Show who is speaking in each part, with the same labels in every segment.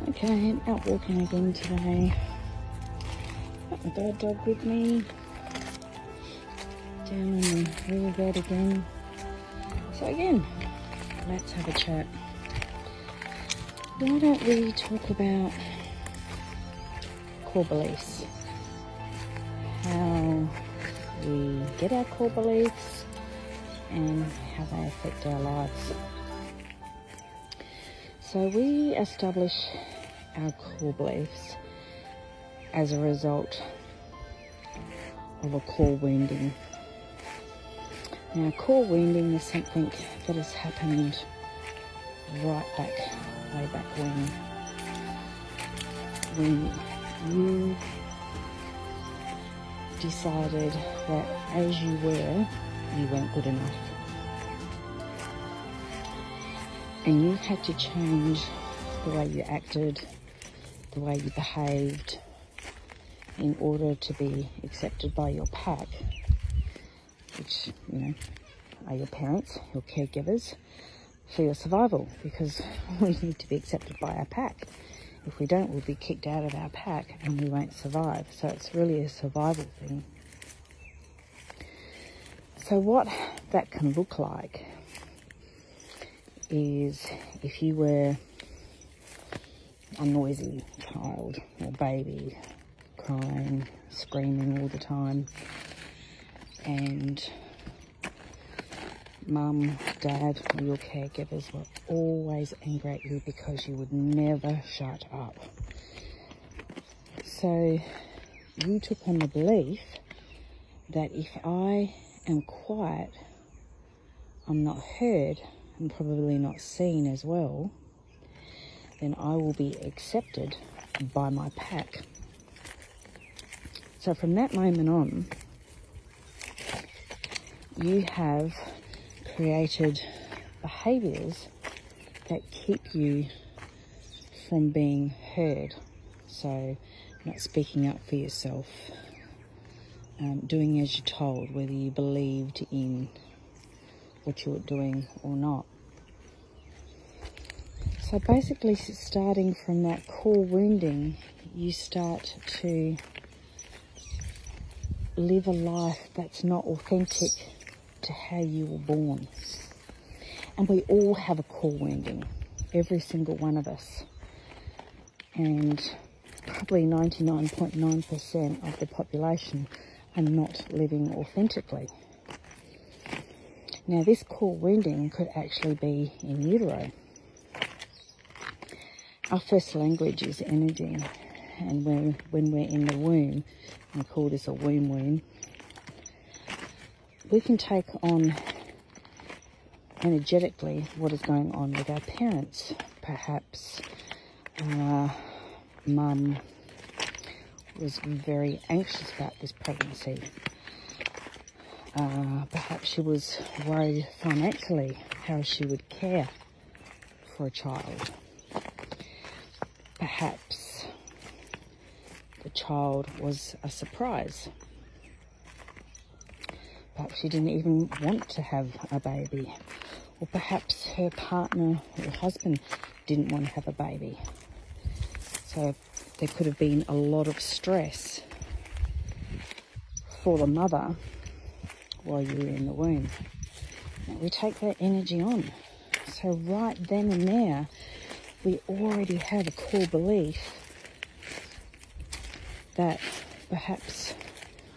Speaker 1: Okay, out walking again today. Got my guide dog with me. Down on the riverbed again. So again, let's have a chat. Why don't we talk about core beliefs? How we get our core beliefs and how they affect our lives. So we establish our core beliefs as a result of a core wounding. Now, core wounding is something that has happened way back when you decided that as you were, you weren't good enough. And you had to change the way you acted, the way you behaved, in order to be accepted by your pack, which, are your parents, your caregivers, for your survival, because we need to be accepted by our pack. If we don't, we'll be kicked out of our pack and we won't survive. So it's really a survival thing. So what that can look like is if you were a noisy child or baby, crying, screaming all the time, and mum, dad, or your caregivers were always angry at you because you would never shut up. So you took on the belief that if I am quiet, I'm not heard and probably not seen as well, then I will be accepted by my pack. So from that moment on, you have created behaviours that keep you from being heard. So not speaking up for yourself, doing as you're told, whether you believed in what you were doing or not. So basically, starting from that core wounding, you start to live a life that's not authentic to how you were born. And we all have a core wounding, every single one of us. And probably 99.9% of the population are not living authentically. Now, this core wounding could actually be in utero. Our first language is energy, and when we're in the womb, we call this a womb wound, we can take on energetically what is going on with our parents. Perhaps mum was very anxious about this pregnancy. Perhaps she was worried financially how she would care for a child. Perhaps the child was a surprise. Perhaps she didn't even want to have a baby. Or perhaps her partner or husband didn't want to have a baby. So there could have been a lot of stress for the mother while you were in the womb. Now we take that energy on. So right then and there, we already have a core belief that perhaps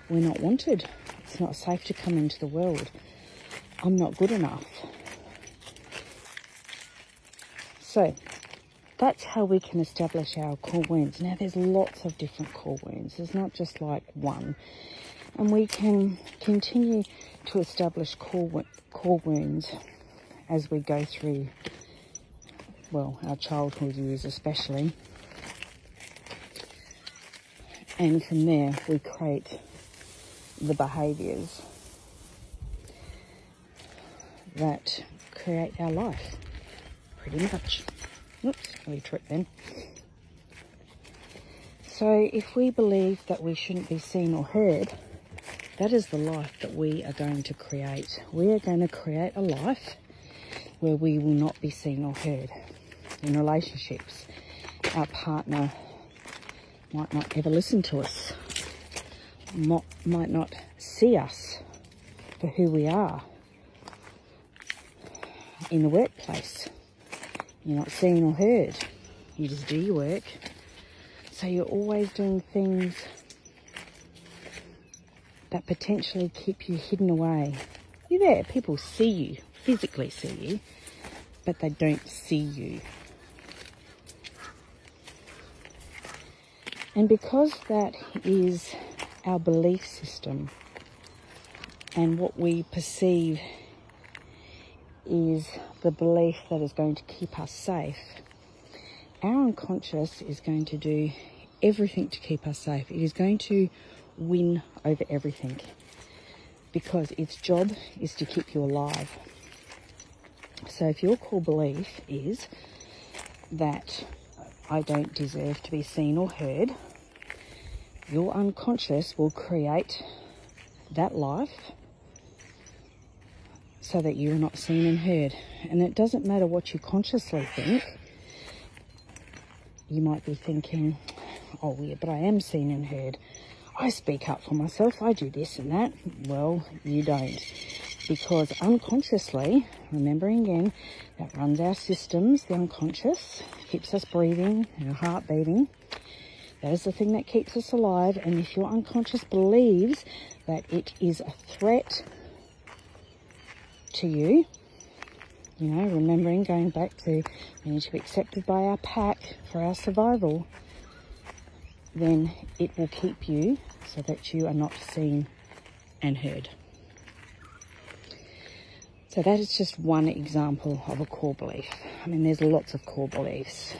Speaker 1: we're not wanted. It's not safe to come into the world. I'm not good enough. So that's how we can establish our core wounds. Now there's lots of different core wounds. There's not just like one. And we can continue to establish core wounds as we go through, our childhood years especially. And from there we create the behaviours that create our life, pretty much. Oops, I tripped then. So if we believe that we shouldn't be seen or heard, that is the life that we are going to create. We are going to create a life where we will not be seen or heard in relationships, our partner might not ever listen to us, might not see us for who we are. In the workplace, you're not seen or heard. You just do your work. So you're always doing things that potentially keep you hidden away. You're there, people see you, physically see you, but they don't see you. And because that is our belief system, and what we perceive is the belief that is going to keep us safe, our unconscious is going to do everything to keep us safe. It is going to win over everything because its job is to keep you alive. So if your core belief is that I don't deserve to be seen or heard, your unconscious will create that life so that you are not seen and heard. And it doesn't matter what you consciously think. You might be thinking, oh yeah, but I am seen and heard. I speak up for myself, I do this and that. Well, you don't. Because unconsciously, remembering again, that runs our systems, the unconscious, keeps us breathing and our heart beating. That is the thing that keeps us alive. And if your unconscious believes that it is a threat to you, you know, remembering, going back to we need to be accepted by our pack for our survival, then it will keep you so that you are not seen and heard. So that is just one example of a core belief. I mean, there's lots of core beliefs.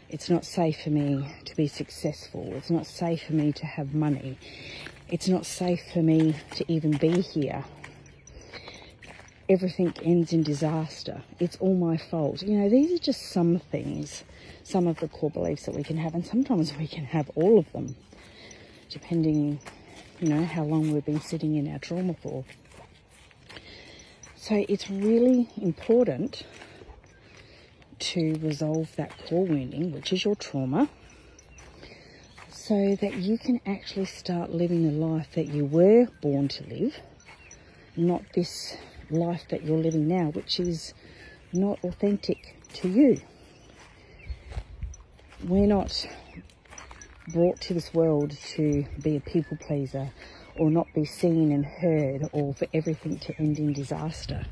Speaker 1: It's not safe for me to be successful. It's not safe for me to have money. It's not safe for me to even be here. Everything ends in disaster. It's all my fault. You know, these are just some things, some of the core beliefs that we can have, and sometimes we can have all of them, depending, you know, how long we've been sitting in our trauma for. So it's really important to resolve that core wounding, which is your trauma, so that you can actually start living the life that you were born to live, not this life that you're living now, which is not authentic to you. We're not brought to this world to be a people pleaser or not be seen and heard or for everything to end in disaster.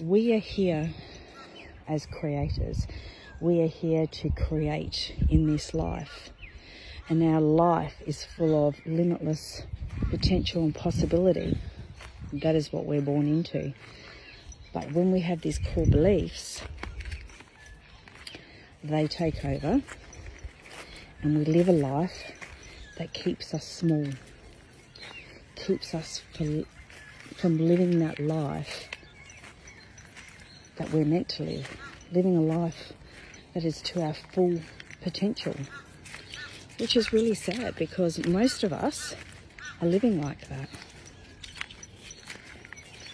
Speaker 1: We are here as creators. We are here to create in this life. And our life is full of limitless potential and possibility. That is what we're born into. But when we have these core beliefs, they take over and we live a life that keeps us small, keeps us from living that life that we're meant to live, living a life that is to our full potential, which is really sad because most of us are living like that.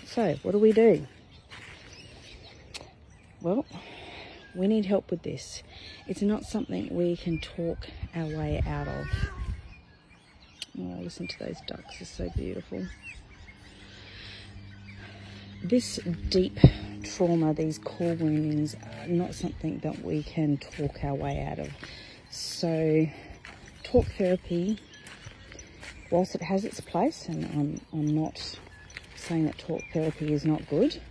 Speaker 1: So what do? Well, we need help with this. It's not something we can talk our way out of. Oh, listen to those ducks, they're so beautiful. This deep trauma, these core woundings, are not something that we can talk our way out of. So talk therapy, whilst it has its place, and I'm not saying that talk therapy is not good,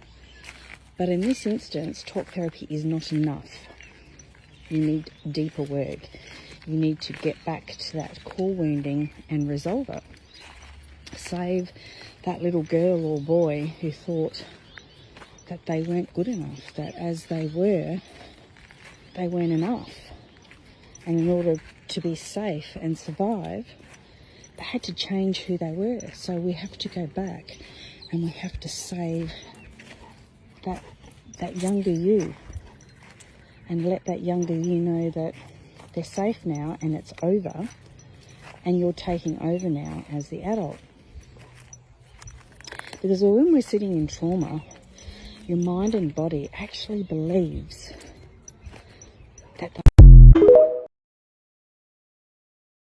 Speaker 1: but in this instance, talk therapy is not enough. You need deeper work. You need to get back to that core wounding and resolve it. Save that little girl or boy who thought that they weren't good enough, that as they were, they weren't enough. And in order to be safe and survive, they had to change who they were. So we have to go back and we have to save that younger you and let that younger you know that they're safe now and it's over and you're taking over now as the adult. Because when we're sitting in trauma, your mind and body actually believes that